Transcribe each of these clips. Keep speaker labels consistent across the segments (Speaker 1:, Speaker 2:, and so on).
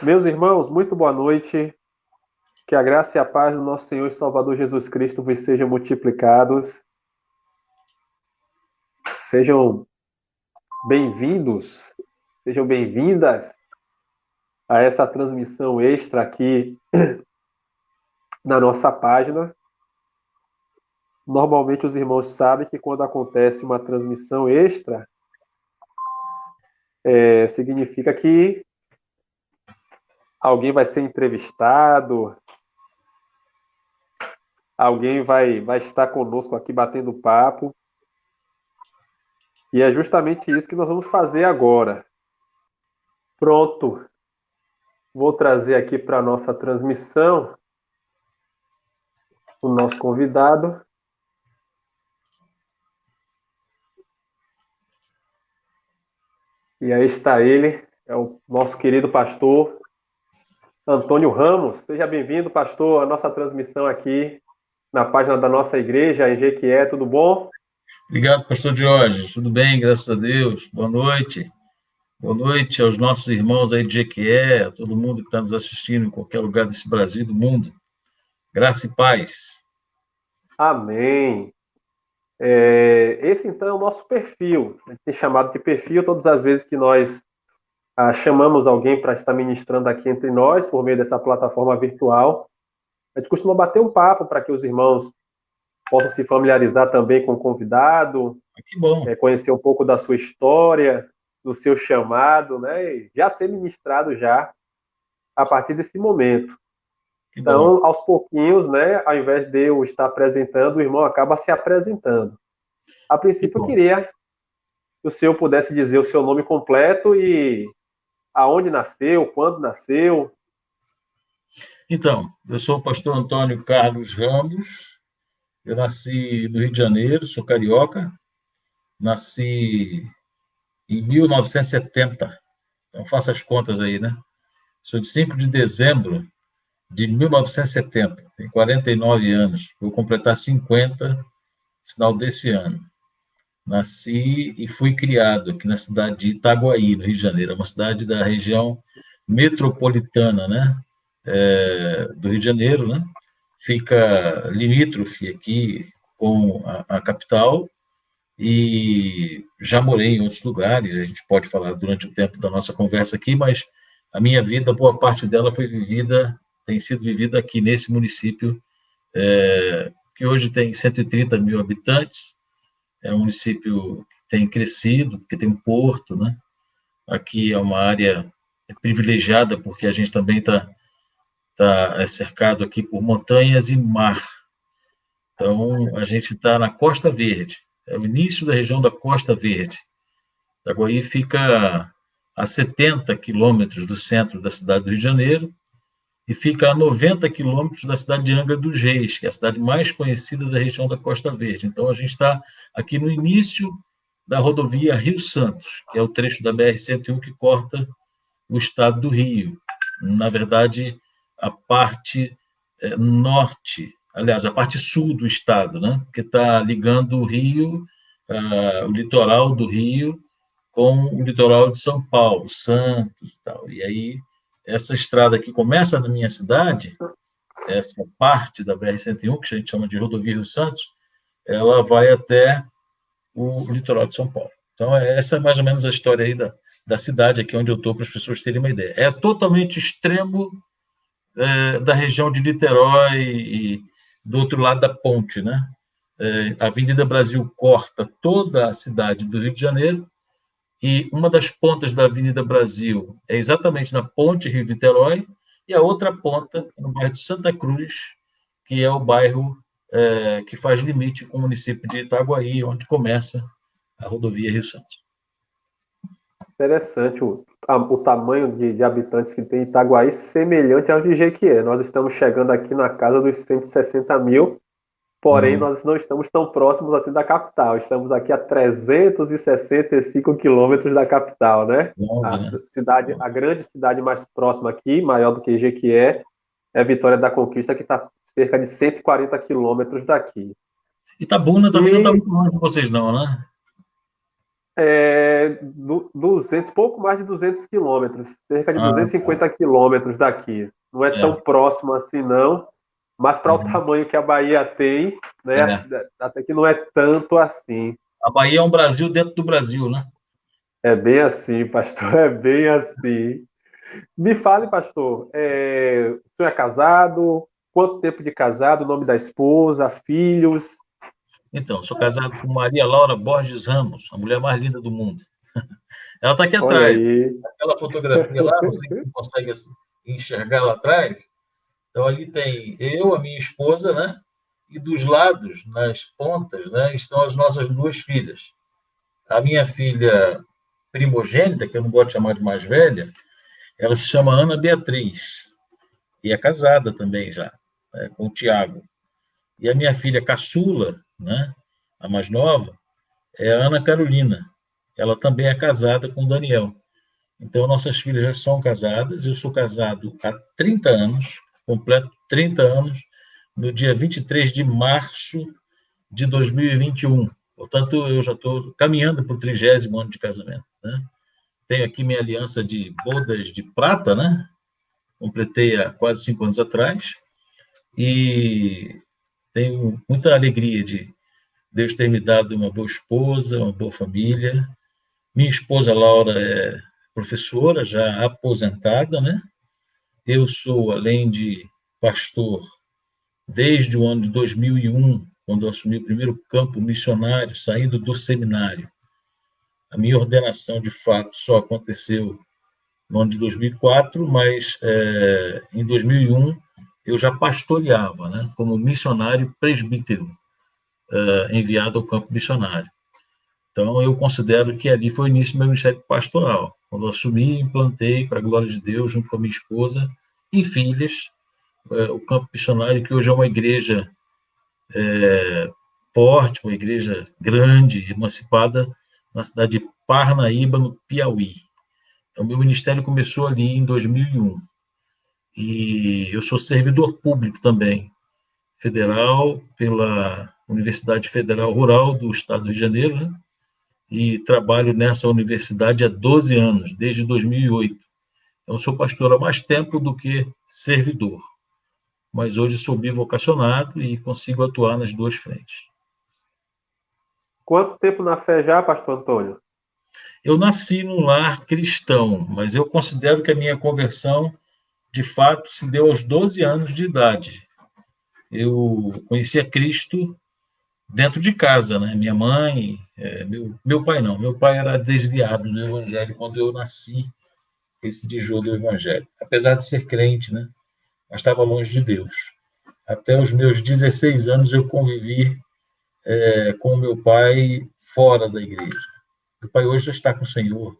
Speaker 1: Meus irmãos, muito boa noite. Que a graça e a paz do nosso Senhor e Salvador Jesus Cristo vos sejam multiplicados. Sejam bem-vindos, sejam bem-vindas a essa transmissão extra aqui na nossa página. Normalmente os irmãos sabem que quando acontece uma transmissão extra, significa que alguém vai ser entrevistado, alguém vai estar conosco aqui batendo papo. E é justamente isso que nós vamos fazer agora. Pronto. Vou trazer aqui para a nossa transmissão o nosso convidado. E aí está ele, é o nosso querido pastor Antônio Ramos. Seja bem-vindo, pastor, à nossa transmissão aqui na página da nossa igreja, em Jequié. Tudo bom?
Speaker 2: Obrigado, pastor Jorge. Tudo bem, graças a Deus. Boa noite. Boa noite aos nossos irmãos aí de Jequié, a todo mundo que está nos assistindo em qualquer lugar desse Brasil e do mundo. Graça e paz.
Speaker 1: Amém. Esse, então, é o nosso perfil. A gente tem chamado de perfil todas as vezes que nós chamamos alguém para estar ministrando aqui entre nós, por meio dessa plataforma virtual. A gente costuma bater um papo para que os irmãos possam se familiarizar também com o convidado,
Speaker 2: Que bom,
Speaker 1: conhecer um pouco da sua história, do seu chamado, né? E já ser ministrado já a partir desse momento.
Speaker 2: que bom,
Speaker 1: Então, aos pouquinhos, né? Ao invés de eu estar apresentando, o irmão acaba se apresentando. A
Speaker 2: que
Speaker 1: princípio, eu
Speaker 2: bom.
Speaker 1: queria que o senhor pudesse dizer o seu nome completo e aonde nasceu, quando nasceu.
Speaker 2: Então, eu sou o pastor Antônio Carlos Ramos. Eu nasci no Rio de Janeiro, sou carioca. Nasci em 1970. Então, faça as contas aí, né? Sou de 5 de dezembro de 1970. Tenho 49 anos. Vou completar 50 no final desse ano. Nasci e fui criado aqui na cidade de Itaguaí, no Rio de Janeiro, é uma cidade da região metropolitana, né? Do Rio de Janeiro, né? Fica limítrofe aqui com a capital e já morei em outros lugares. A gente pode falar durante o tempo da nossa conversa aqui, mas a minha vida, boa parte dela foi vivida, tem sido vivida aqui nesse município, que hoje tem 130 mil habitantes. É um município que tem crescido, porque tem um porto, né? Aqui é uma área privilegiada, porque a gente também tá cercado aqui por montanhas e mar. Então, a gente está na Costa Verde, é o início da região da Costa Verde. Itaguaí fica a 70 quilômetros do centro da cidade do Rio de Janeiro e fica a 90 quilômetros da cidade de Angra dos Reis, que é a cidade mais conhecida da região da Costa Verde. Então, a gente está aqui no início da rodovia Rio Santos, que é o trecho da BR-101 que corta o estado do Rio. Na verdade, a parte norte, aliás, a parte sul do estado, né? Que está ligando o Rio, o litoral do Rio, com o litoral de São Paulo, Santos e tal. E aí, essa estrada que começa na minha cidade, essa parte da BR-101, que a gente chama de rodovia Rio Santos, ela vai até o litoral de São Paulo. Então, essa é mais ou menos a história aí da cidade aqui onde eu estou, para as pessoas terem uma ideia. É totalmente extremo da região de Niterói e do outro lado da ponte, né? A Avenida Brasil corta toda a cidade do Rio de Janeiro e uma das pontas da Avenida Brasil é exatamente na ponte Rio-Niterói e a outra ponta é no bairro de Santa Cruz, que é o bairro que faz limite com o município de Itaguaí, onde começa a rodovia Rio Santos.
Speaker 1: Interessante o tamanho de habitantes que tem Itaguaí, semelhante ao de Jequié. Nós estamos chegando aqui na casa dos 160 mil. Porém,
Speaker 2: Hum,
Speaker 1: nós não estamos tão próximos assim da capital. Estamos aqui a 365 quilômetros da capital, né? A
Speaker 2: longe, né?
Speaker 1: cidade, a grande cidade mais próxima aqui, maior do que Jequié, é Vitória da Conquista, que está cerca de 140 quilômetros daqui.
Speaker 2: Itabuna também não está
Speaker 1: E
Speaker 2: muito longe de vocês, não, né?
Speaker 1: pouco mais de 200 quilômetros, cerca de
Speaker 2: Ah,
Speaker 1: 250 quilômetros daqui. Não é tão
Speaker 2: é,
Speaker 1: próximo assim, não, mas para o
Speaker 2: uhum,
Speaker 1: tamanho que a Bahia tem, né,
Speaker 2: é.
Speaker 1: até que não é tanto assim.
Speaker 2: A Bahia é um Brasil dentro do Brasil, né?
Speaker 1: É bem assim, pastor, é bem assim. Me fale, pastor, o senhor é casado? Quanto tempo de casado? O nome da esposa? Filhos?
Speaker 2: Então, sou casado com Maria Laura Borges Ramos, a mulher mais linda do mundo. Ela está aqui
Speaker 1: Olha
Speaker 2: atrás.
Speaker 1: aí.
Speaker 2: Aquela fotografia lá, não sei se consegue enxergar lá atrás. Então, ali tem eu, a minha esposa, né? E dos lados, nas pontas, né, estão as nossas duas filhas. A minha filha primogênita, que eu não gosto de chamar de mais velha, ela se chama Ana Beatriz. E é casada também já, né, com o Tiago. E a minha filha caçula, né, a mais nova, é a Ana Carolina. Ela também é casada com o Daniel. Então, nossas filhas já são casadas. Eu sou casado há 30 anos, completo 30 anos, no dia 23 de março de 2021. Portanto, eu já estou caminhando para o 30º ano de casamento. Né? Tenho aqui minha aliança de bodas de prata, né? Completei há quase 5 anos atrás. E tenho muita alegria de Deus ter me dado uma boa esposa, uma boa família. Minha esposa Laura é professora, já aposentada, né? Eu sou, além de pastor, desde o ano de 2001, quando eu assumi o primeiro campo missionário, saindo do seminário. A minha ordenação, de fato, só aconteceu no ano de 2004, mas em 2001 eu já pastoreava, né? Como missionário presbítero, enviado ao campo missionário. Então, eu considero que ali foi o início do meu ministério pastoral. Quando eu assumi, implantei, para a glória de Deus, junto com a minha esposa e filhas, o campo missionário, que hoje é uma igreja forte, uma igreja grande, emancipada, na cidade de Parnaíba, no Piauí. Então, meu ministério começou ali em 2001. E eu sou servidor público também, federal, pela Universidade Federal Rural do Estado do Rio de Janeiro, né? E trabalho nessa universidade há 12 anos, desde 2008. Eu sou pastor há mais tempo do que servidor, mas hoje sou bivocacionado e consigo atuar nas duas frentes.
Speaker 1: Quanto tempo na fé já, pastor Antônio?
Speaker 2: Eu nasci num lar cristão, mas eu considero que a minha conversão, de fato, se deu aos 12 anos de idade. Eu conheci a Cristo dentro de casa, né? Minha mãe, meu pai não, meu pai era desviado do evangelho quando eu nasci, esse tijolo do evangelho, apesar de ser crente, né? Mas estava longe de Deus. Até os meus 16 anos eu convivi com o meu pai fora da igreja. Meu pai hoje já está com o Senhor,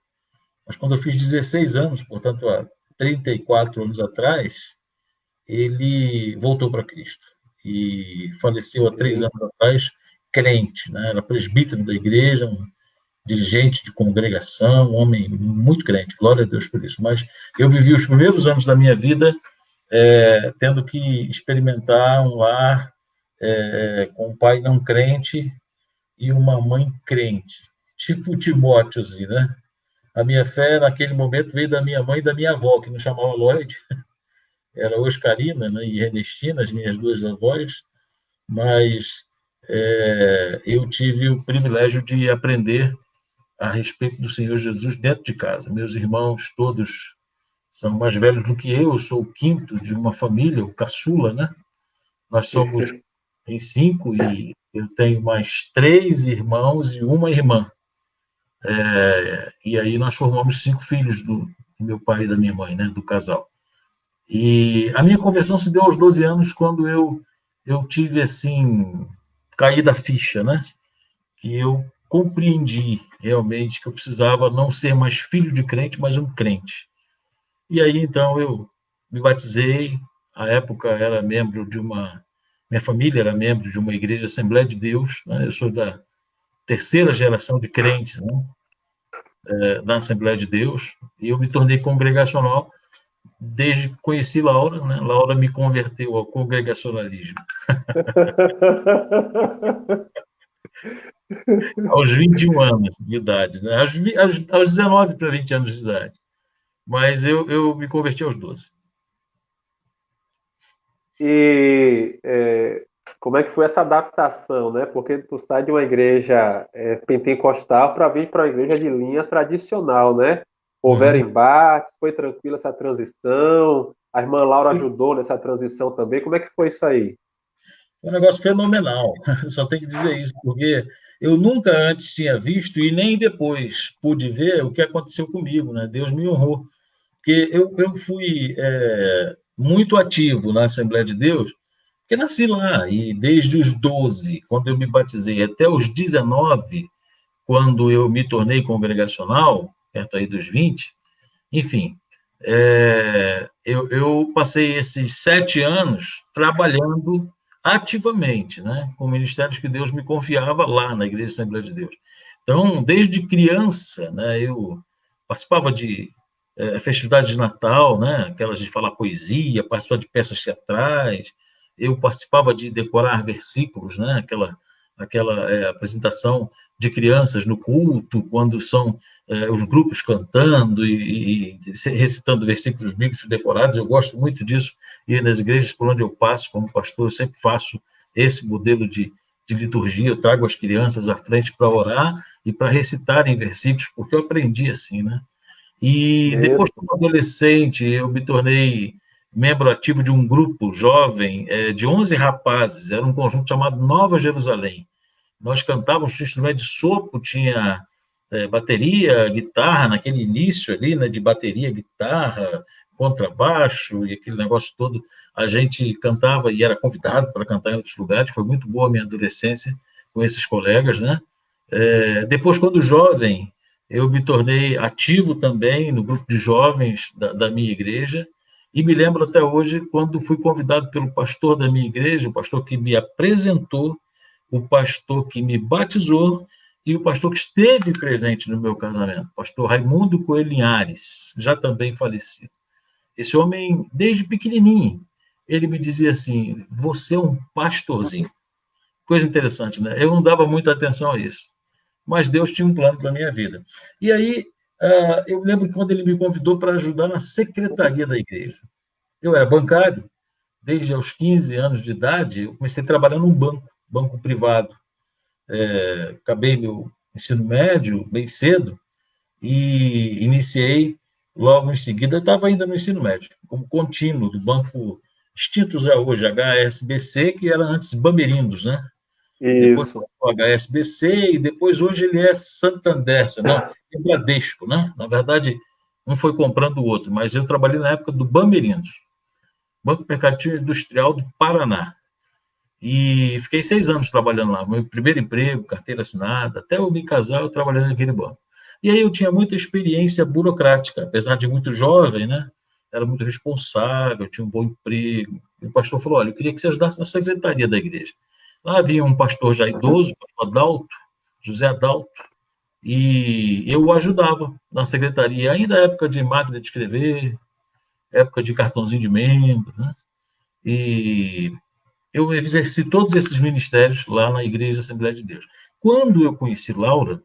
Speaker 2: mas quando eu fiz 16 anos, portanto, há 34 anos atrás, ele voltou para Cristo e faleceu há 3 anos atrás, crente, né? Era presbítero da igreja, um dirigente de congregação, um homem muito crente, glória a Deus por isso. Mas eu vivi os primeiros anos da minha vida tendo que experimentar um lar com um pai não crente e uma mãe crente, tipo Timóteo, assim, né? A minha fé, naquele momento, veio da minha mãe e da minha avó, que não chamava Lloyd, era Oscarina, né, e Ernestina, as minhas duas avós, mas eu tive o privilégio de aprender a respeito do Senhor Jesus dentro de casa. Meus irmãos todos são mais velhos do que eu sou o quinto de uma família, o caçula, né? Nós somos em 5 e eu tenho mais 3 irmãos e uma irmã. E aí nós formamos 5 filhos do meu pai e da minha mãe, né? Do casal. E a minha conversão se deu aos 12 anos, quando eu tive, assim, cair da ficha, né? Que eu compreendi realmente que eu precisava não ser mais filho de crente, mas um crente. E aí, então, eu me batizei. À época, era membro de uma. Minha família era membro de uma igreja Assembleia de Deus. Né? Eu sou da terceira geração de crentes, né? Da Assembleia de Deus. E eu me tornei congregacional desde que conheci Laura. Né? Laura me converteu ao congregacionalismo. aos 21 anos de idade, né? Aos 19 para 20 anos de idade. Mas eu me converti aos 12.
Speaker 1: E como é que foi essa adaptação, né? Porque tu sai de uma igreja pentecostal para vir para uma igreja de linha tradicional, né? Houveram
Speaker 2: Uhum.
Speaker 1: embates, foi tranquila essa transição? A irmã Laura ajudou nessa transição também. Como é que foi isso aí?
Speaker 2: É um negócio fenomenal, só tenho que dizer isso, porque eu nunca antes tinha visto e nem depois pude ver o que aconteceu comigo, né? Deus me honrou, porque eu fui muito ativo na Assembleia de Deus, porque nasci lá, e desde os 12, quando eu me batizei, até os 19, quando eu me tornei congregacional, perto aí dos 20, enfim, eu passei esses 7 anos trabalhando ativamente, né, com ministérios que Deus me confiava lá na Igreja Assembleia de Deus. Então, desde criança, né, eu participava de festividades de Natal, né, aquelas de falar poesia, participava de peças teatrais, eu participava de decorar versículos, né, aquela apresentação de crianças no culto, quando são os grupos cantando e recitando versículos bíblicos decorados. Eu gosto muito disso, e nas igrejas por onde eu passo, como pastor, eu sempre faço esse modelo de liturgia. Eu trago as crianças à frente para orar e para recitarem versículos, porque eu aprendi assim, né? E depois,
Speaker 1: Isso.
Speaker 2: como adolescente, eu me tornei membro ativo de um grupo jovem de 11 rapazes, era um conjunto chamado Nova Jerusalém. Nós cantávamos instrumento de sopro, tinha bateria, guitarra, naquele início ali, né, de bateria, guitarra, contrabaixo e aquele negócio todo. A gente cantava e era convidado para cantar em outros lugares. Foi muito boa a minha adolescência com esses colegas, né? Depois, quando jovem, eu me tornei ativo também no grupo de jovens da minha igreja. E me lembro até hoje, quando fui convidado pelo pastor da minha igreja, o pastor que me apresentou, o pastor que me batizou e o pastor que esteve presente no meu casamento, pastor Raimundo Coelho Linhares, já também falecido. Esse homem, desde pequenininho, ele me dizia assim: você é um pastorzinho. Coisa interessante, né? Eu não dava muita atenção a isso, mas Deus tinha um plano para a minha vida. E aí, eu lembro que quando ele me convidou para ajudar na secretaria da igreja. Eu era bancário, desde os 15 anos de idade, eu comecei a trabalhar num banco privado. Acabei meu ensino médio bem cedo e iniciei logo em seguida, estava ainda no ensino médio, como contínuo do banco extinto já hoje, HSBC, que era antes Bamerindos, né? Depois
Speaker 1: Isso.
Speaker 2: o HSBC e depois hoje ele é Santander, não, é Bradesco, né? Na verdade, um foi comprando o outro, mas eu trabalhei na época do Bamerindos, Banco Mercantil Industrial do Paraná. E fiquei 6 anos trabalhando lá. Meu primeiro emprego, carteira assinada, até eu me casar, eu trabalhando naquele banco. E aí eu tinha muita experiência burocrática, apesar de muito jovem, né? Era muito responsável, tinha um bom emprego. E o pastor falou: olha, eu queria que você ajudasse na secretaria da igreja. Lá havia um pastor já idoso, o pastor Adalto, José Adalto, e eu o ajudava na secretaria, ainda época de máquina de escrever, época de cartãozinho de membro, né? E eu exerci todos esses ministérios lá na Igreja Assembleia de Deus. Quando eu conheci Laura,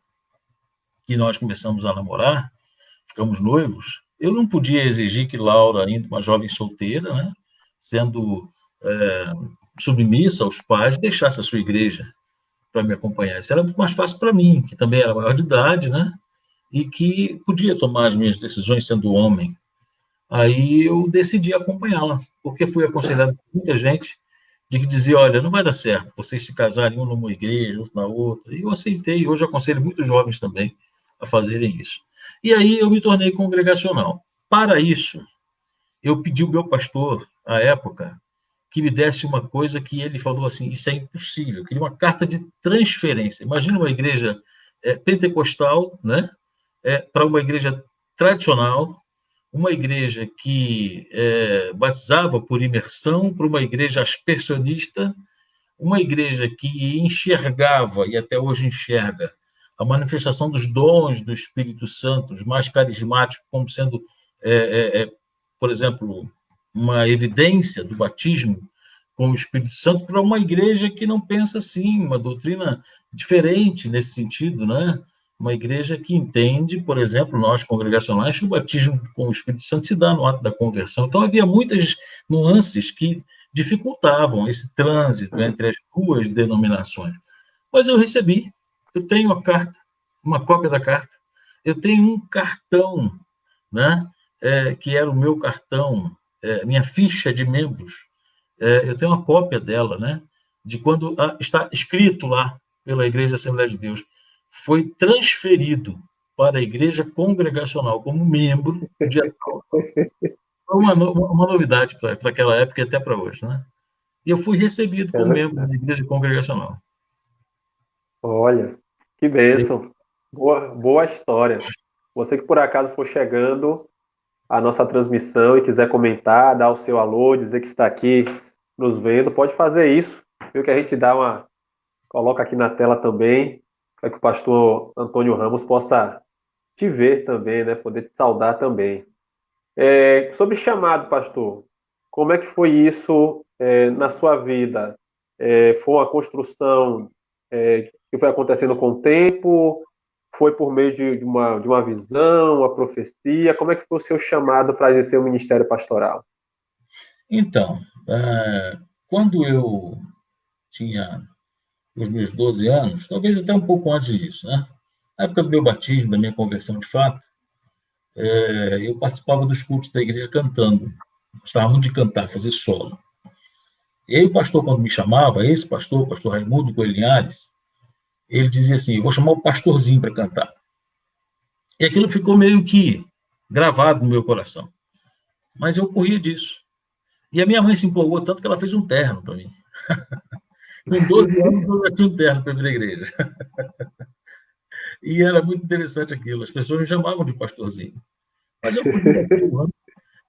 Speaker 2: que nós começamos a namorar, ficamos noivos, eu não podia exigir que Laura, ainda uma jovem solteira, né, sendo submissa aos pais, deixasse a sua igreja para me acompanhar. Isso era muito mais fácil para mim, que também era maior de idade, né, e que podia tomar as minhas decisões sendo homem. Aí eu decidi acompanhá-la, porque fui aconselhado por muita gente de que dizia: olha, não vai dar certo vocês se casarem um numa igreja, outro na outra. E eu aceitei. Hoje aconselho muitos jovens também a fazerem isso. E aí eu me tornei congregacional. Para isso, eu pedi ao meu pastor, à época, que me desse uma coisa que ele falou assim: isso é impossível. Eu queria uma carta de transferência. Imagina uma igreja pentecostal, né, para uma igreja tradicional, uma igreja que batizava por imersão, para uma igreja aspersionista, uma igreja que enxergava, e até hoje enxerga, a manifestação dos dons do Espírito Santo, os mais carismáticos, como sendo, por exemplo, uma evidência do batismo com o Espírito Santo para uma igreja que não pensa assim, uma doutrina diferente nesse sentido, né? Uma igreja que entende, por exemplo, nós congregacionais, que o batismo com o Espírito Santo se dá no ato da conversão. Então, havia muitas nuances que dificultavam esse trânsito entre as duas denominações. Mas eu recebi, eu tenho a carta, uma cópia da carta, eu tenho um cartão, né? Que era o meu cartão, minha ficha de membros, eu tenho uma cópia dela, né? De quando está escrito lá pela Igreja Assembleia de Deus, foi transferido para a Igreja Congregacional como membro de foi uma novidade para aquela época e até para hoje, né? E eu fui recebido como membro da Igreja Congregacional.
Speaker 1: Olha, que bênção. Boa história. Você que por acaso for chegando à nossa transmissão e quiser comentar, dar o seu alô, dizer que está aqui nos vendo, pode fazer isso. Viu que a gente coloca aqui na tela também, para que o pastor Antônio Ramos possa te ver também, né? Poder te saudar também. Sobre chamado, pastor, como é que foi isso na sua vida? Foi uma construção que foi acontecendo com o tempo? Foi por meio de uma visão, uma profecia? Como é que foi o seu chamado para exercer o ministério pastoral?
Speaker 2: Então, quando eu tinha os meus 12 anos, talvez até um pouco antes disso, né? Na época do meu batismo, da minha conversão de fato, eu participava dos cultos da igreja cantando. Gostava muito de cantar, fazer solo. E aí o pastor, quando me chamava, esse pastor, o pastor Raimundo Coelho Linhares, ele dizia assim, eu vou chamar o pastorzinho para cantar. E aquilo ficou meio que gravado no meu coração. Mas eu corria disso. E a minha mãe se empolgou tanto que ela fez um terno para mim. Com 12 anos, eu já tinha um terno para vir da igreja. E era muito interessante aquilo. As pessoas me chamavam de pastorzinho. Mas eu fui daquilo, né?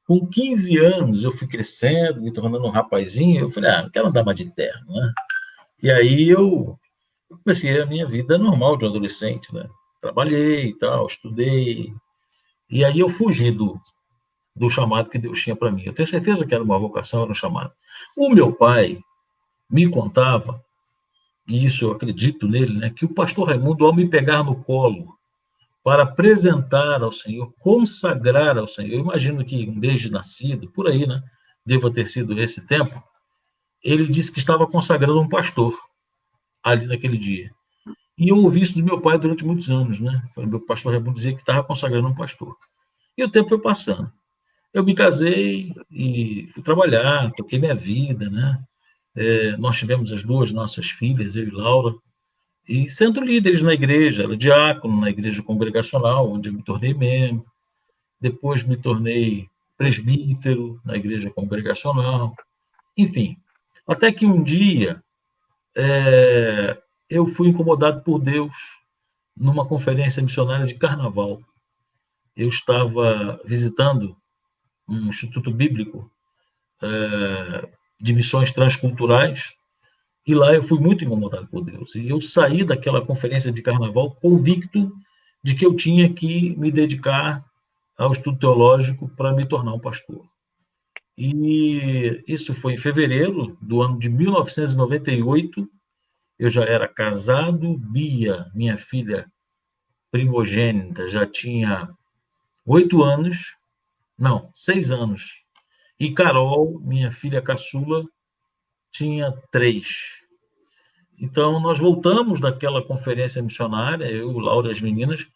Speaker 2: Com 15 anos, eu fui crescendo, me tornando um rapazinho. Eu falei, não quero andar mais de terno, né? E aí eu comecei a minha vida normal de um adolescente, né? Trabalhei e tal, estudei. E aí eu fugi do chamado que Deus tinha para mim. Eu tenho certeza que era uma vocação, era um chamado. O meu pai me contava, e isso eu acredito nele, né, que o pastor Raimundo, ao me pegar no colo para apresentar ao Senhor, consagrar ao Senhor, eu imagino que um desde nascido, por aí, né, deva ter sido esse tempo, ele disse que estava consagrando um pastor ali naquele dia. E eu ouvi isso do meu pai durante muitos anos, né? Meu pastor Raimundo dizia que estava consagrando um pastor. E o tempo foi passando. Eu me casei e fui trabalhar, toquei minha vida, né? Nós tivemos as duas nossas filhas, eu e Laura, e sendo líderes na igreja, era diácono na igreja congregacional, onde eu me tornei membro, depois me tornei presbítero na igreja congregacional, enfim. Até que um dia eu fui incomodado por Deus numa conferência missionária de carnaval. Eu estava visitando um instituto bíblico de missões transculturais, e lá eu fui muito incomodado por Deus. E eu saí daquela conferência de carnaval convicto de que eu tinha que me dedicar ao estudo teológico para me tornar um pastor. E isso foi em fevereiro do ano de 1998. Eu já era casado, Bia, minha filha primogênita, já tinha 8 anos, não, 6 anos. E Carol, minha filha caçula, tinha 3. Então, nós voltamos daquela conferência missionária, eu, Laura e as meninas,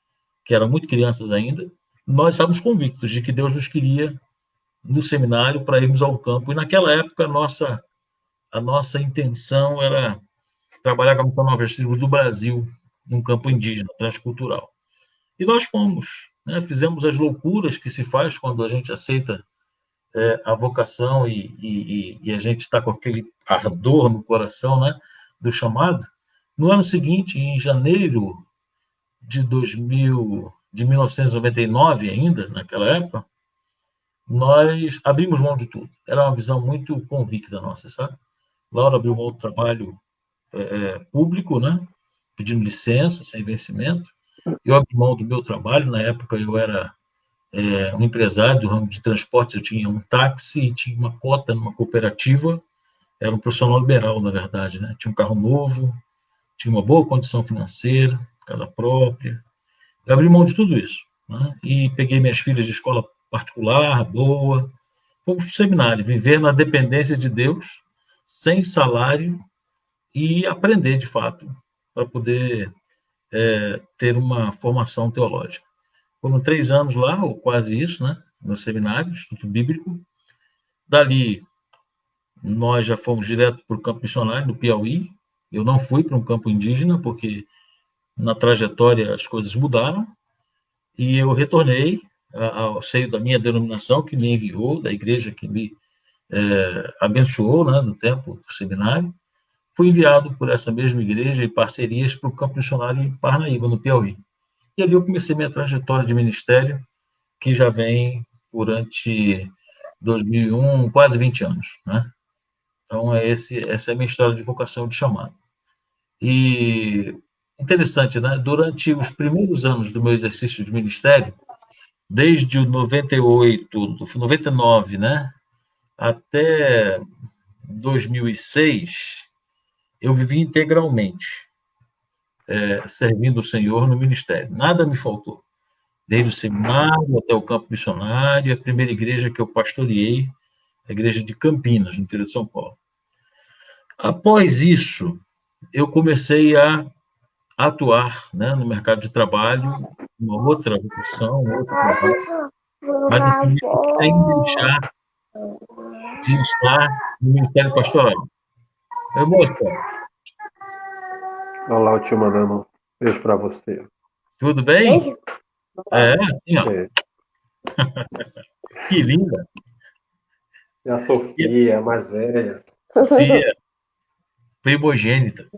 Speaker 2: que eram muito crianças ainda, nós estávamos convictos de que Deus nos queria no seminário para irmos ao campo. E naquela época, a nossa intenção era trabalhar com a Missão Novas Tribos do Brasil, num campo indígena, transcultural. E nós fomos, né? Fizemos as loucuras que se faz quando a gente aceita a vocação e a gente está com aquele ardor no coração, né, do chamado. No ano seguinte, em janeiro de 1999 ainda, naquela época, nós abrimos mão de tudo. Era uma visão muito convicta nossa, sabe? Laura abriu mão do trabalho público, né, pedindo licença, sem vencimento. Eu abri mão do meu trabalho. Na época eu era um empresário do ramo de transportes, eu tinha um táxi e tinha uma cota numa cooperativa, era um profissional liberal, na verdade, né? Tinha um carro novo, tinha uma boa condição financeira, casa própria. Eu abri mão de tudo isso, né? E peguei minhas filhas de escola particular, boa. Fomos para o seminário, viver na dependência de Deus, sem salário e aprender, de fato, para poder ter uma formação teológica. Foram 3 anos lá, ou quase isso, né? No seminário, Instituto Bíblico. Dali, nós já fomos direto para o campo missionário, no Piauí. Eu não fui para um campo indígena, porque na trajetória as coisas mudaram. E eu retornei ao seio da minha denominação, que me enviou, da igreja que me abençoou, né, no tempo do seminário. Fui enviado por essa mesma igreja em parcerias para o campo missionário em Parnaíba, no Piauí. E ali eu comecei minha trajetória de ministério, que já vem durante 2001, quase 20 anos, né? Então, essa é a minha história de vocação de chamado. E interessante, né? Durante os primeiros anos do meu exercício de ministério, desde o 98, 99, né? Até 2006, eu vivi integralmente servindo o Senhor no ministério. Nada me faltou. Desde o seminário até o campo missionário, a primeira igreja que eu pastoreei, a igreja de Campinas, no interior de São Paulo. Após isso, eu comecei a atuar, né, no mercado de trabalho, uma outra vocação, um outro trabalho, mas assim, sem deixar de estar no ministério pastoral. Eu mostro.
Speaker 1: Olha lá, eu te mandando um beijo para você.
Speaker 2: Tudo bem? Assim, ó.
Speaker 1: É.
Speaker 2: Que linda.
Speaker 1: É a Sofia, a mais velha.
Speaker 2: Sofia, primogênita.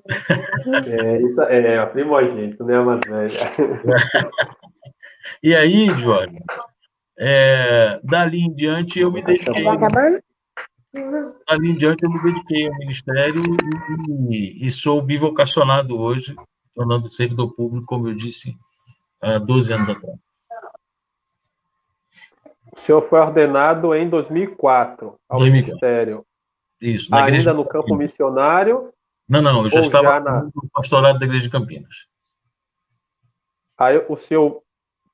Speaker 1: Isso é a primogênita, né? A mais velha.
Speaker 2: E aí, Jorge, dali em diante eu me dediquei. Dali em diante eu me dediquei ao ministério e sou bivocacionado hoje, tornando servidor público, como eu disse, há 12 anos atrás.
Speaker 1: O senhor foi ordenado em 2004 ao
Speaker 2: 2004.
Speaker 1: ministério.
Speaker 2: Isso, na
Speaker 1: ainda
Speaker 2: igreja
Speaker 1: no campo missionário?
Speaker 2: Não, eu já
Speaker 1: ou
Speaker 2: estava
Speaker 1: já
Speaker 2: no pastorado da igreja de Campinas.
Speaker 1: Aí o senhor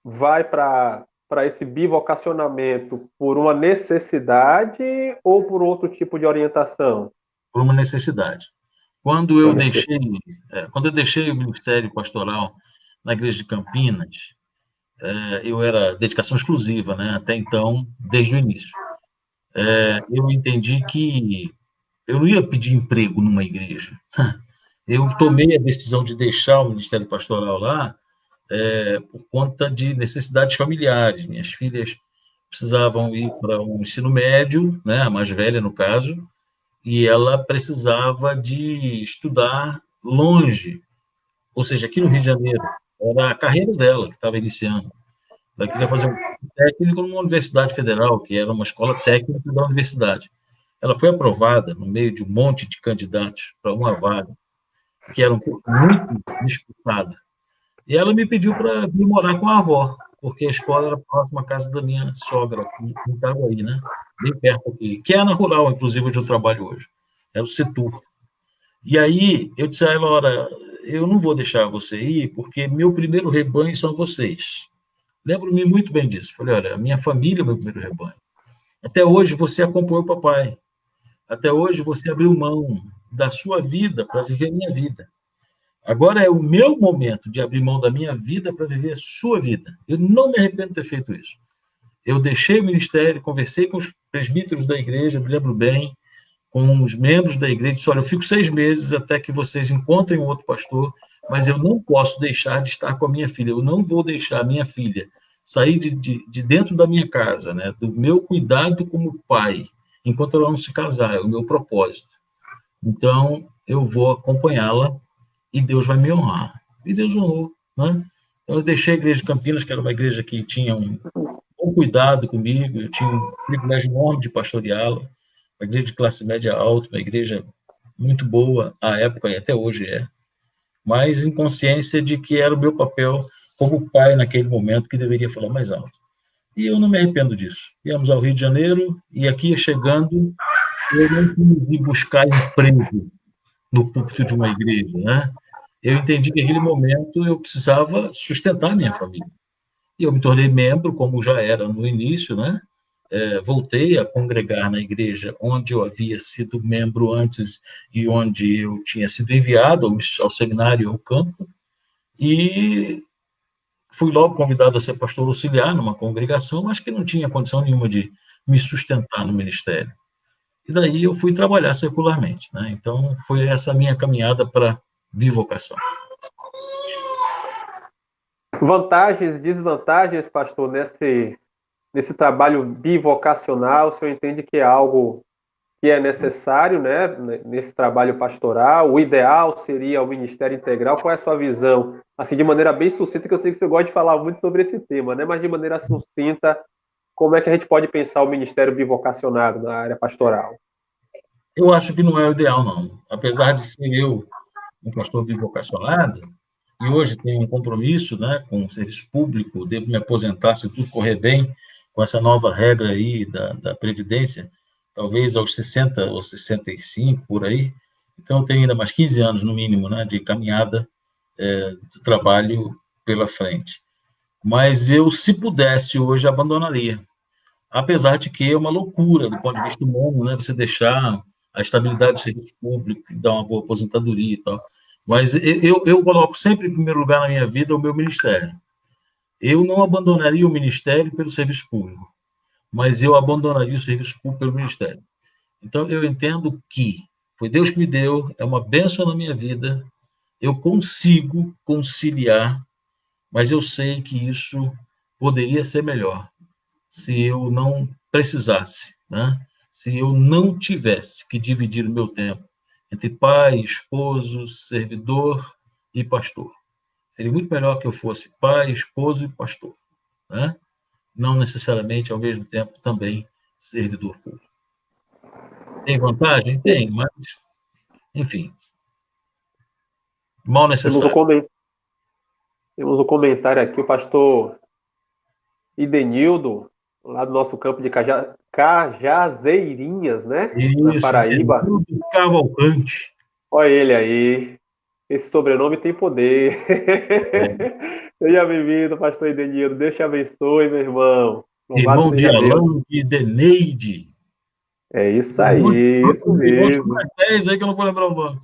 Speaker 1: vai para esse bivocacionamento por uma necessidade ou por outro tipo de orientação?
Speaker 2: Por uma necessidade. Quando eu deixei o ministério pastoral na igreja de Campinas, eu era dedicação exclusiva, né? Até então, desde o início. Eu entendi que eu não ia pedir emprego numa igreja. Eu tomei a decisão de deixar o ministério pastoral lá por conta de necessidades familiares. Minhas filhas precisavam ir para um ensino médio, né? A mais velha, no caso, e ela precisava de estudar longe, ou seja, aqui no Rio de Janeiro. Era a carreira dela que estava iniciando. Ela queria fazer um técnico numa universidade federal, que era uma escola técnica da universidade. Ela foi aprovada no meio de um monte de candidatos para uma vaga, que era um curso muito disputado. E ela me pediu para vir morar com a avó, porque a escola era próxima à casa da minha sogra, em Itaguaí, né? Bem perto aqui, que é na rural, inclusive, onde eu trabalho hoje. É o Setur. E aí eu disse a ela, olha, eu não vou deixar você ir, porque meu primeiro rebanho são vocês. Lembro-me muito bem disso. Falei, olha, a minha família é meu primeiro rebanho. Até hoje você acompanhou o papai. Até hoje você abriu mão da sua vida para viver a minha vida. Agora é o meu momento de abrir mão da minha vida para viver a sua vida. Eu não me arrependo de ter feito isso. Eu deixei o ministério, conversei com os presbíteros da igreja, me lembro bem, com os membros da igreja, disse, olha, eu fico 6 meses até que vocês encontrem um outro pastor, mas eu não posso deixar de estar com a minha filha. Eu não vou deixar a minha filha sair de dentro da minha casa, né, do meu cuidado como pai, enquanto ela não se casar, é o meu propósito. Então, eu vou acompanhá-la e Deus vai me honrar. E Deus honrou, né? Eu deixei a igreja de Campinas, que era uma igreja que tinha um bom cuidado comigo, eu tinha um privilégio enorme de pastoreá-la, uma igreja de classe média alta, uma igreja muito boa à época e até hoje é, mas em consciência de que era o meu papel como pai naquele momento que deveria falar mais alto. E eu não me arrependo disso. Viemos ao Rio de Janeiro e aqui chegando, eu não quis ir buscar emprego no púlpito de uma igreja, né? Eu entendi que naquele momento eu precisava sustentar minha família. E eu me tornei membro, como já era no início, né? Voltei a congregar na igreja onde eu havia sido membro antes e onde eu tinha sido enviado ao seminário, ao campo, e fui logo convidado a ser pastor auxiliar numa congregação, mas que não tinha condição nenhuma de me sustentar no ministério. E daí eu fui trabalhar secularmente, né? Então foi essa minha caminhada para bivocação.
Speaker 1: Vantagens, desvantagens, pastor, nesse trabalho bivocacional, o senhor entende que é algo que é necessário, né, nesse trabalho pastoral? O ideal seria o ministério integral. Qual é a sua visão? Assim, de maneira bem sucinta, que eu sei que você gosta de falar muito sobre esse tema, né, mas de maneira sucinta, como é que a gente pode pensar o ministério bivocacionado na área pastoral?
Speaker 2: Eu acho que não é o ideal, não. Apesar de ser eu um pastor bivocacionado, e hoje tenho um compromisso, né, com o serviço público, devo me aposentar se tudo correr bem, com essa nova regra aí da Previdência, talvez aos 60 ou 65, por aí. Então, eu tenho ainda mais 15 anos, no mínimo, né, de caminhada de trabalho pela frente. Mas eu, se pudesse, hoje abandonaria. Apesar de que é uma loucura, do ponto de vista humano, né, você deixar a estabilidade do serviço público, dar uma boa aposentadoria e tal. Mas eu coloco sempre em primeiro lugar na minha vida o meu ministério. Eu não abandonaria o ministério pelo serviço público, mas eu abandonaria o serviço público pelo ministério. Então, eu entendo que foi Deus que me deu, é uma bênção na minha vida, eu consigo conciliar, mas eu sei que isso poderia ser melhor se eu não precisasse, né? Se eu não tivesse que dividir o meu tempo entre pai, esposo, servidor e pastor. Seria muito melhor que eu fosse pai, esposo e pastor, né? Não necessariamente ao mesmo tempo também servidor público. Tem vantagem? Tem, mas, enfim, mal
Speaker 1: Temos um,
Speaker 2: necessário.
Speaker 1: coment... Temos um comentário aqui, o pastor Idenildo, lá do nosso campo de Cajazeirinhas, né? Na
Speaker 2: Isso,
Speaker 1: Paraíba.
Speaker 2: Denildo Cavalcante.
Speaker 1: Olha ele aí. Esse sobrenome tem poder.
Speaker 2: É,
Speaker 1: Seja bem-vindo, pastor Idenildo. Deus te abençoe, meu irmão. Louvado
Speaker 2: irmão de
Speaker 1: seja Deus.
Speaker 2: Alain e Deneide.
Speaker 1: É isso
Speaker 2: Irmão,
Speaker 1: aí, isso
Speaker 2: irmão de
Speaker 1: mesmo.
Speaker 2: Pilatéis aí que eu não vou lembrar o nome.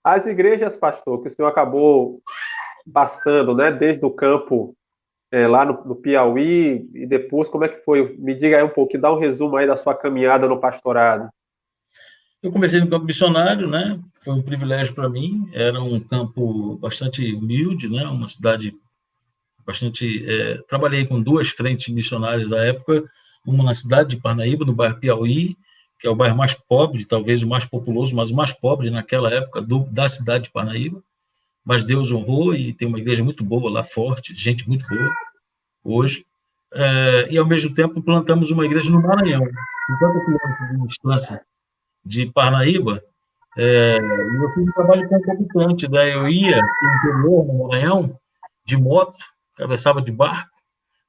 Speaker 1: As igrejas, pastor, que o senhor acabou passando, né, desde o campo lá no Piauí e depois, como é que foi? Me diga aí um pouquinho, dá um resumo aí da sua caminhada no pastorado.
Speaker 2: Eu comecei no campo missionário, né? Foi um privilégio para mim. Era um campo bastante humilde, né? Uma cidade bastante. Trabalhei com duas frentes missionárias da época, uma na cidade de Parnaíba, no bairro Piauí, que é o bairro mais pobre, talvez o mais populoso, mas o mais pobre naquela época da cidade de Parnaíba. Mas Deus honrou e tem uma igreja muito boa lá, forte, gente muito boa hoje. E ao mesmo tempo plantamos uma igreja no Maranhão, 50 quilômetros de distância de Parnaíba. E eu fiz um trabalho concomitante, né? Eu ia no interior, no Maranhão, de moto, atravessava de barco,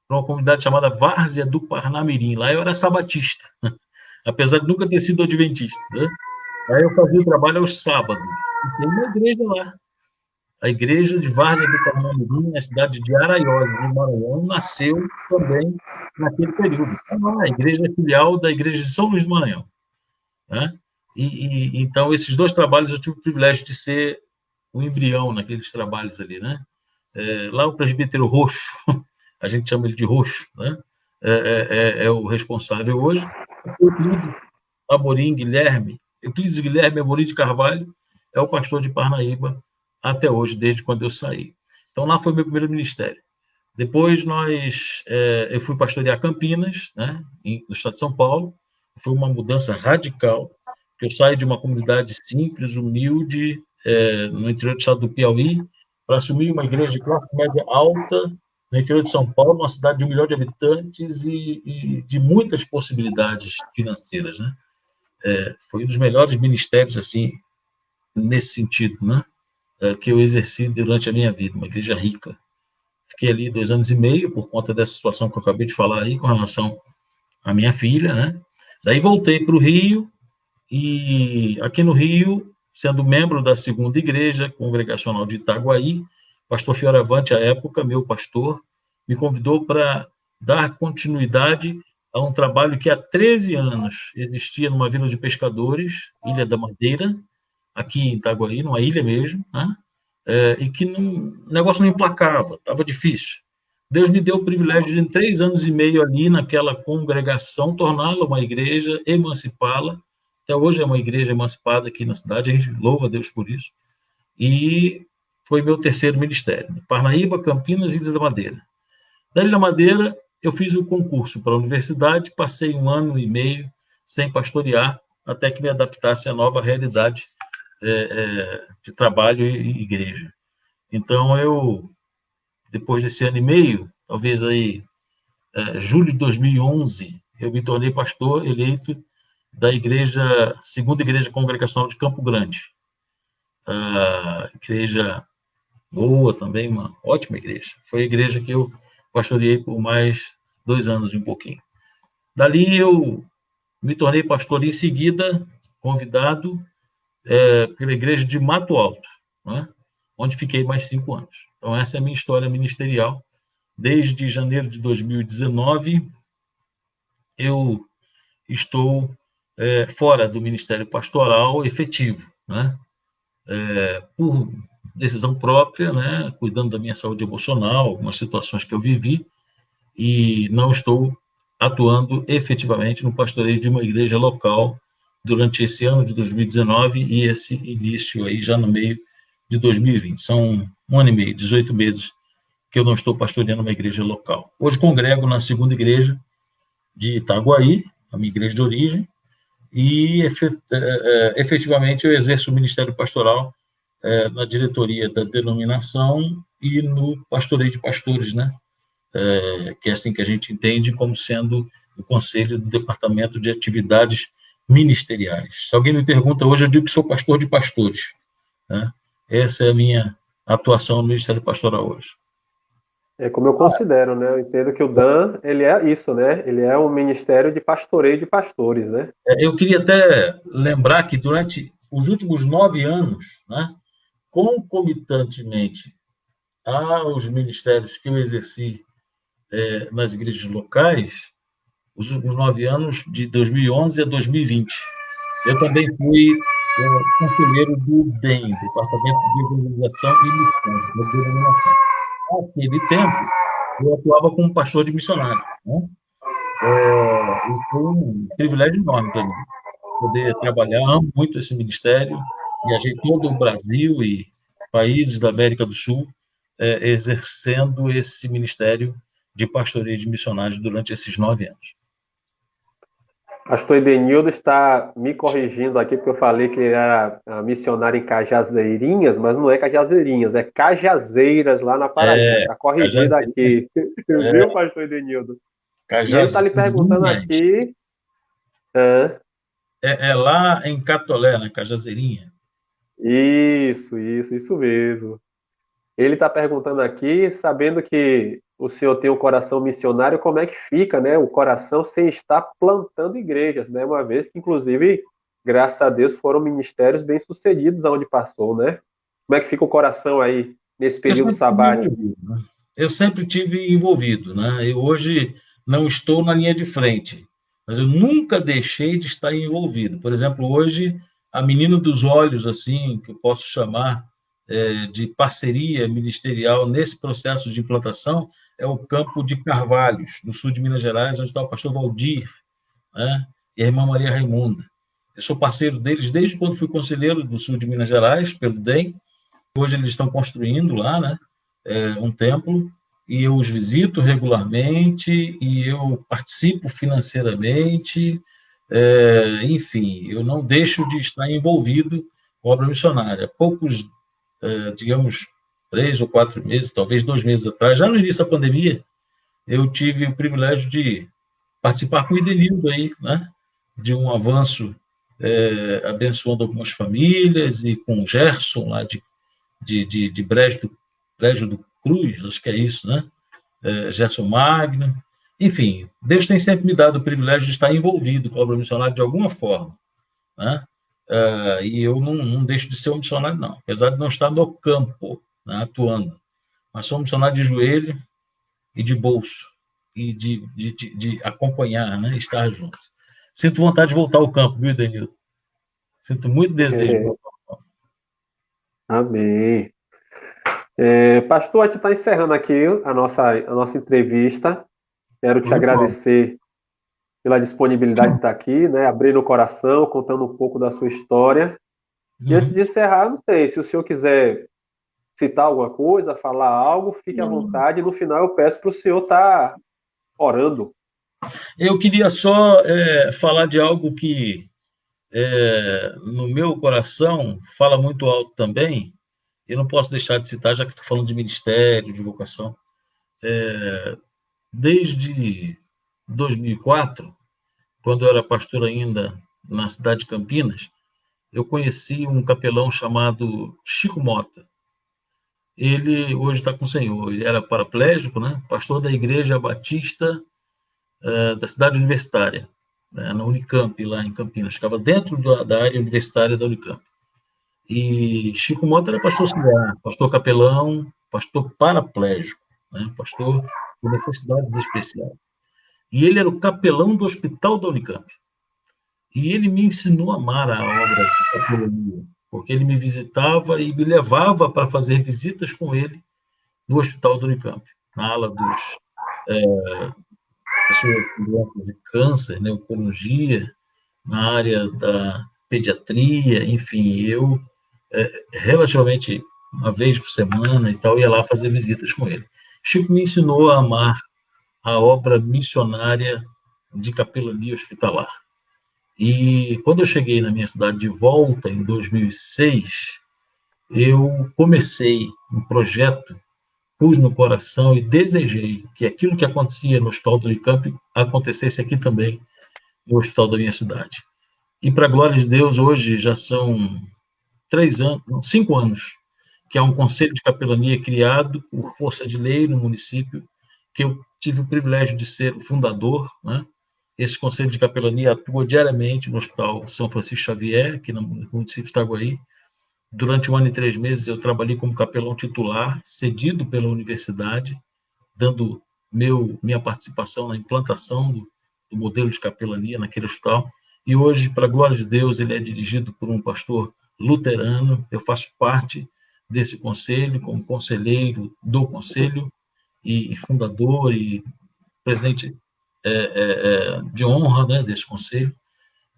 Speaker 2: para uma comunidade chamada Várzea do Parnamirim. Lá eu era sabatista, apesar de nunca ter sido adventista, né? Aí eu fazia o trabalho aos sábados. E tem uma igreja lá. A igreja de Várzea do Parnamirim, na cidade de Araiós, no Maranhão, nasceu também naquele período. Então, a igreja é filial da igreja de São Luís do Maranhão, né? Então, esses dois trabalhos eu tive o privilégio de ser o embrião naqueles trabalhos ali, né? Lá o presbítero Roxo, a gente chama ele de Roxo, né? É o responsável hoje. O Euclides Amorim Guilherme, Euclides Guilherme Amorim de Carvalho, é o pastor de Parnaíba até hoje, desde quando eu saí. Então, lá foi meu primeiro ministério. Depois eu fui pastorear Campinas, né, no estado de São Paulo. Foi uma mudança radical. Eu saí de uma comunidade simples, humilde, no interior do estado do Piauí, para assumir uma igreja de classe média alta, no interior de São Paulo, uma cidade de 1 milhão de habitantes e de muitas possibilidades financeiras, né? Foi um dos melhores ministérios, assim, nesse sentido, né? Que eu exerci durante a minha vida, uma igreja rica. Fiquei ali 2 anos e meio por conta dessa situação que eu acabei de falar aí com relação à minha filha, né? Daí voltei para o Rio, e aqui no Rio, sendo membro da Segunda Igreja Congregacional de Itaguaí, pastor Fioravante, à época, meu pastor, me convidou para dar continuidade a um trabalho que há 13 anos existia numa vila de pescadores, Ilha da Madeira, aqui em Itaguaí, numa ilha mesmo, né? E que o negócio não emplacava, estava difícil. Deus me deu o privilégio de, em 3 anos e meio ali naquela congregação, torná-la uma igreja, emancipá-la. Até hoje é uma igreja emancipada aqui na cidade, a gente louva a Deus por isso. E foi meu terceiro ministério. Parnaíba, Campinas e Ilha da Madeira. Da Ilha da Madeira, eu fiz o concurso para a universidade, passei 1 ano e meio sem pastorear, até que me adaptasse à nova realidade de trabalho e igreja. Então, depois desse ano e meio, talvez aí, julho de 2011, eu me tornei pastor eleito da Segunda Igreja Congregacional de Campo Grande. A igreja boa também, uma ótima igreja. Foi a igreja que eu pastoreei por mais 2 anos e um pouquinho. Dali eu me tornei pastor em seguida, convidado pela igreja de Mato Alto, né? Onde fiquei mais 5 anos. Então, essa é a minha história ministerial. Desde janeiro de 2019, eu estou fora do ministério pastoral efetivo, né? Por decisão própria, né? Cuidando da minha saúde emocional, algumas situações que eu vivi, e não estou atuando efetivamente no pastoreio de uma igreja local durante esse ano de 2019 e esse início aí já no meio de 2020. São 1 ano e meio, 18 meses que eu não estou pastoreando uma igreja local. Hoje congrego na Segunda Igreja de Itaguaí, a minha igreja de origem, e efetivamente eu exerço o ministério pastoral na diretoria da denominação e no pastoreio de pastores, né? Que é assim que a gente entende como sendo o conselho do departamento de atividades ministeriais. Se alguém me pergunta hoje, eu digo que sou pastor de pastores, né? Essa é a minha atuação no ministério pastoral hoje.
Speaker 1: É como eu considero, né? Eu entendo que o Dan, ele é isso, né? Ele é um ministério de pastoreio de pastores, né?
Speaker 2: Eu queria até lembrar que durante os últimos 9 anos, né, concomitantemente aos ministérios que eu exerci nas igrejas locais, os últimos 9 anos, de 2011 a 2020, eu também fui conselheiro do DEM, Departamento de Evangelização e Missões, da denominação. Naquele tempo, eu atuava como pastor de missionário, né? E foi um privilégio enorme para mim poder trabalhar. Amo muito esse ministério. Viajei todo o Brasil e países da América do Sul exercendo esse ministério de pastoreio de missionários durante esses 9 anos.
Speaker 1: Pastor Edenildo está me corrigindo aqui, porque eu falei que ele era missionário em Cajazeirinhas, mas não é Cajazeirinhas, é Cajazeiras, lá na Paraíba. Está corrigido aqui. Viu, pastor Edenildo? E ele está lhe perguntando
Speaker 2: Cajazeirinhas.
Speaker 1: aqui.
Speaker 2: É lá em Catolé, na Cajazeirinha.
Speaker 1: Isso mesmo. Ele está perguntando aqui, sabendo que o senhor tem um coração missionário, como é que fica, né? O coração sem estar plantando igrejas, né? Uma vez que, inclusive, graças a Deus, foram ministérios bem-sucedidos aonde passou, né? Como é que fica o coração aí nesse período sabático?
Speaker 2: Eu sempre tive envolvido, né? Eu hoje não estou na linha de frente, mas eu nunca deixei de estar envolvido. Por exemplo, hoje, a menina dos olhos, assim, que eu posso chamar de parceria ministerial nesse processo de implantação, é o campo de Carvalhos, no sul de Minas Gerais, onde está o pastor Valdir, né? E a irmã Maria Raimunda. Eu sou parceiro deles desde quando fui conselheiro do sul de Minas Gerais, pelo DEM. Hoje eles estão construindo lá, né, um templo, e eu os visito regularmente, e eu participo financeiramente, enfim, eu não deixo de estar envolvido com a obra missionária. Poucos, digamos, 3 ou 4 meses, talvez 2 meses atrás, já no início da pandemia, eu tive o privilégio de participar com o Idenildo aí, né, de um avanço abençoando algumas famílias, e com o Gerson lá de Brejo do Cruz, acho que é isso, né? Gerson Magno. enfim, Deus tem sempre me dado o privilégio de estar envolvido com a obra missionária de alguma forma, né? E eu não deixo de ser um missionário, não, apesar de não estar no campo, né, atuando, mas sou um missionário de joelho e de bolso, e de acompanhar, né, estar junto. Sinto vontade de voltar ao campo, viu, Denilton? Sinto muito desejo de voltar.
Speaker 1: Amém. Pastor, a gente está encerrando aqui a nossa entrevista. Quero te
Speaker 2: Tudo bom.
Speaker 1: agradecer pela disponibilidade de estar aqui, né? Abrindo o coração, contando um pouco da sua história. E antes
Speaker 2: Uhum.
Speaker 1: de encerrar, não sei, se o senhor quiser citar alguma coisa, falar algo, fique à vontade. No final, eu peço para o senhor estar orando.
Speaker 2: Eu queria só falar de algo que, no meu coração, fala muito alto também. Eu não posso deixar de citar, já que estou falando de ministério, de vocação. Desde 2004, quando eu era pastor ainda na cidade de Campinas, eu conheci um capelão chamado Chico Mota. Ele hoje está com o Senhor. Ele era paraplégico, né? Pastor da Igreja Batista da cidade universitária, né? Na Unicamp, lá em Campinas. Ficava dentro da área universitária da Unicamp. E Chico Mota era pastor auxiliar, pastor capelão, pastor paraplégico, né? Pastor com necessidades especiais. E ele era o capelão do hospital da Unicamp. E ele me ensinou a amar a obra de capelania, porque ele me visitava e me levava para fazer visitas com ele no hospital do Unicamp, na ala dos pessoas com doenças de câncer, né, oncologia, na área da pediatria, enfim, eu relativamente uma vez por semana e tal ia lá fazer visitas com ele. Chico me ensinou a amar a obra missionária de capelania hospitalar. E quando eu cheguei na minha cidade de volta, em 2006, eu comecei um projeto, pus no coração e desejei que aquilo que acontecia no Hospital do Unicamp acontecesse aqui também, no hospital da minha cidade. E, para a glória de Deus, hoje já são 3 anos, não, 5 anos, que é um conselho de capelania criado por força de lei no município, que eu tive o privilégio de ser o fundador, né? Esse conselho de capelania atua diariamente no Hospital São Francisco Xavier, aqui no município de Itaguaí. Durante 1 ano e 3 meses, eu trabalhei como capelão titular, cedido pela universidade, dando minha participação na implantação do modelo de capelania naquele hospital. E hoje, para a glória de Deus, ele é dirigido por um pastor luterano. Eu faço parte desse conselho, como conselheiro do conselho, e fundador e presidente de honra, né, desse conselho.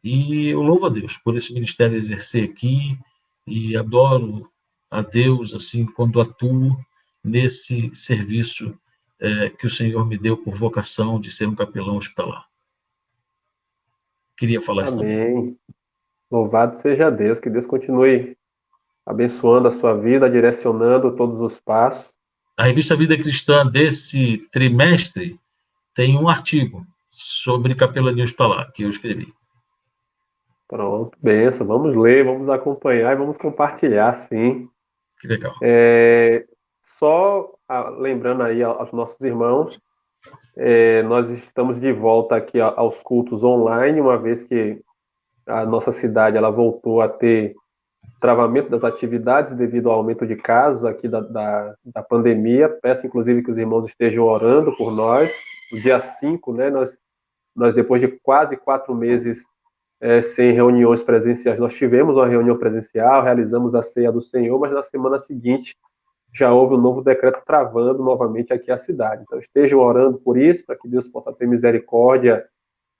Speaker 2: E eu louvo a Deus por esse ministério exercer aqui e adoro a Deus assim quando atuo nesse serviço que o Senhor me deu por vocação de ser um capelão hospitalar. Queria falar isso também.
Speaker 1: Amém. Louvado seja Deus, que Deus continue abençoando a sua vida, direcionando todos os passos.
Speaker 2: A revista Vida Cristã desse trimestre tem um artigo sobre capelania hospitalar que eu escrevi.
Speaker 1: Pronto, benção. Vamos ler, vamos acompanhar e vamos compartilhar, sim.
Speaker 2: Que legal.
Speaker 1: Só lembrando aí aos nossos irmãos, nós estamos de volta aqui aos cultos online, uma vez que a nossa cidade ela voltou a ter travamento das atividades devido ao aumento de casos aqui da pandemia. Peço, inclusive, que os irmãos estejam orando por nós. No dia 5, né, nós depois de quase 4 meses sem reuniões presenciais, nós tivemos uma reunião presencial, realizamos a ceia do Senhor, mas na semana seguinte já houve um novo decreto travando novamente aqui a cidade. Então estejam orando por isso, para que Deus possa ter misericórdia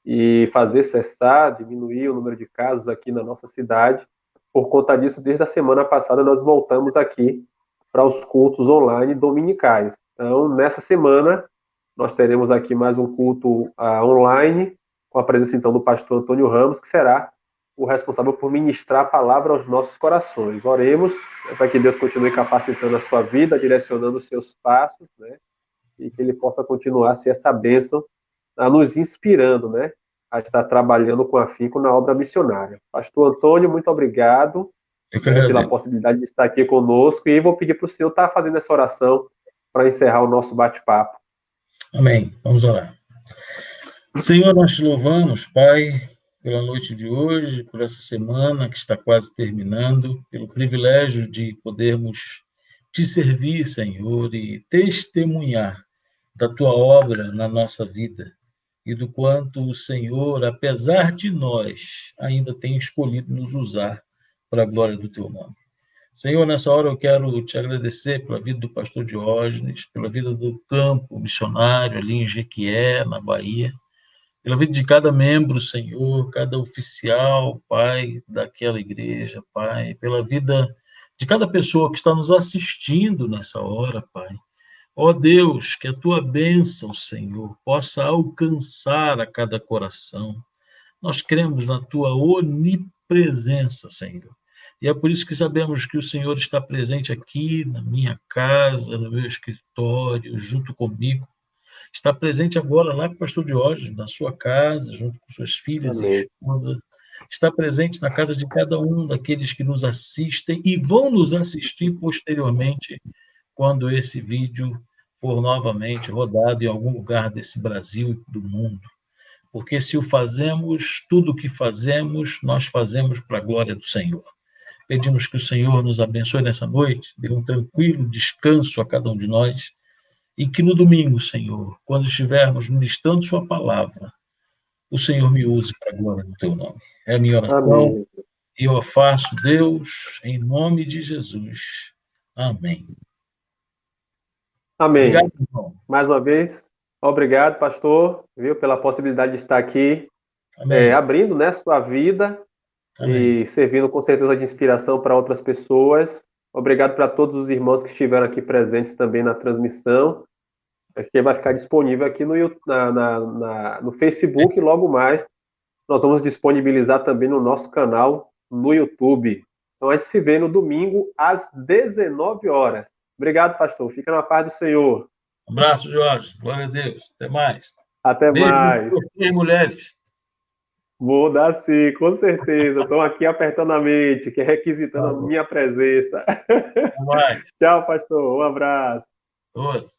Speaker 1: e fazer cessar, diminuir o número de casos aqui na nossa cidade. Por conta disso, desde a semana passada, nós voltamos aqui para os cultos online dominicais. Então, nessa semana, nós teremos aqui mais um culto online, com a presença, então, do pastor Antônio Ramos, que será o responsável por ministrar a palavra aos nossos corações. Oremos, né, para que Deus continue capacitando a sua vida, direcionando os seus passos, né, e que ele possa continuar a ser essa bênção, nos inspirando, né, a estar trabalhando com afinco na obra missionária. Pastor Antônio, muito obrigado,
Speaker 2: Eu que
Speaker 1: né, pela
Speaker 2: agradeço.
Speaker 1: possibilidade de estar aqui conosco, e vou pedir para o senhor estar fazendo essa oração para encerrar o nosso bate-papo.
Speaker 2: Amém. Vamos orar. Senhor, nós te louvamos, Pai, pela noite de hoje, por essa semana que está quase terminando, pelo privilégio de podermos te servir, Senhor, e testemunhar da tua obra na nossa vida e do quanto o Senhor, apesar de nós, ainda tem escolhido nos usar para a glória do teu nome. Senhor, nessa hora eu quero te agradecer pela vida do pastor Diógenes, pela vida do campo missionário ali em Jequié, na Bahia, pela vida de cada membro, Senhor, cada oficial, Pai, daquela igreja, Pai, pela vida de cada pessoa que está nos assistindo nessa hora, Pai. Ó Deus, que a tua bênção, Senhor, possa alcançar a cada coração. Nós cremos na tua onipresença, Senhor. E é por isso que sabemos que o Senhor está presente aqui na minha casa, no meu escritório, junto comigo. Está presente agora lá com o pastor Diógenes, na sua casa, junto com suas filhas e
Speaker 1: Amém.
Speaker 2: esposa. Está presente na casa de cada um daqueles que nos assistem e vão nos assistir posteriormente, quando esse vídeo for novamente rodado em algum lugar desse Brasil e do mundo. Porque se o fazemos, tudo o que fazemos, nós fazemos para a glória do Senhor. Pedimos que o Senhor nos abençoe nessa noite, dê um tranquilo descanso a cada um de nós, e que no domingo, Senhor, quando estivermos ministrando sua palavra, o Senhor me use para a glória do teu nome. É a minha oração,
Speaker 1: Amém.
Speaker 2: e eu a faço, Deus, em nome de Jesus. Amém. Obrigado,
Speaker 1: Amém.
Speaker 2: irmão.
Speaker 1: Mais uma vez, obrigado, pastor, viu, pela possibilidade de estar aqui,
Speaker 2: Amém.
Speaker 1: abrindo, né, sua vida
Speaker 2: Amém.
Speaker 1: e servindo com certeza de inspiração para outras pessoas. Obrigado para todos os irmãos que estiveram aqui presentes também na transmissão. Acho que vai ficar disponível aqui no Facebook logo mais. Nós vamos disponibilizar também no nosso canal no YouTube. Então a gente se vê no domingo às 19 horas. Obrigado, pastor. Fica na paz do Senhor.
Speaker 2: Um abraço, Jorge. Glória a Deus. Até mais.
Speaker 1: Até
Speaker 2: Beijo
Speaker 1: mais.
Speaker 2: para vocês, mulheres.
Speaker 1: Vou dar sim, com certeza. Estão aqui apertando a mente, que é requisitando
Speaker 2: Tá
Speaker 1: a
Speaker 2: bom.
Speaker 1: minha presença.
Speaker 2: Até mais.
Speaker 1: Tchau, pastor. Um abraço.
Speaker 2: Outro.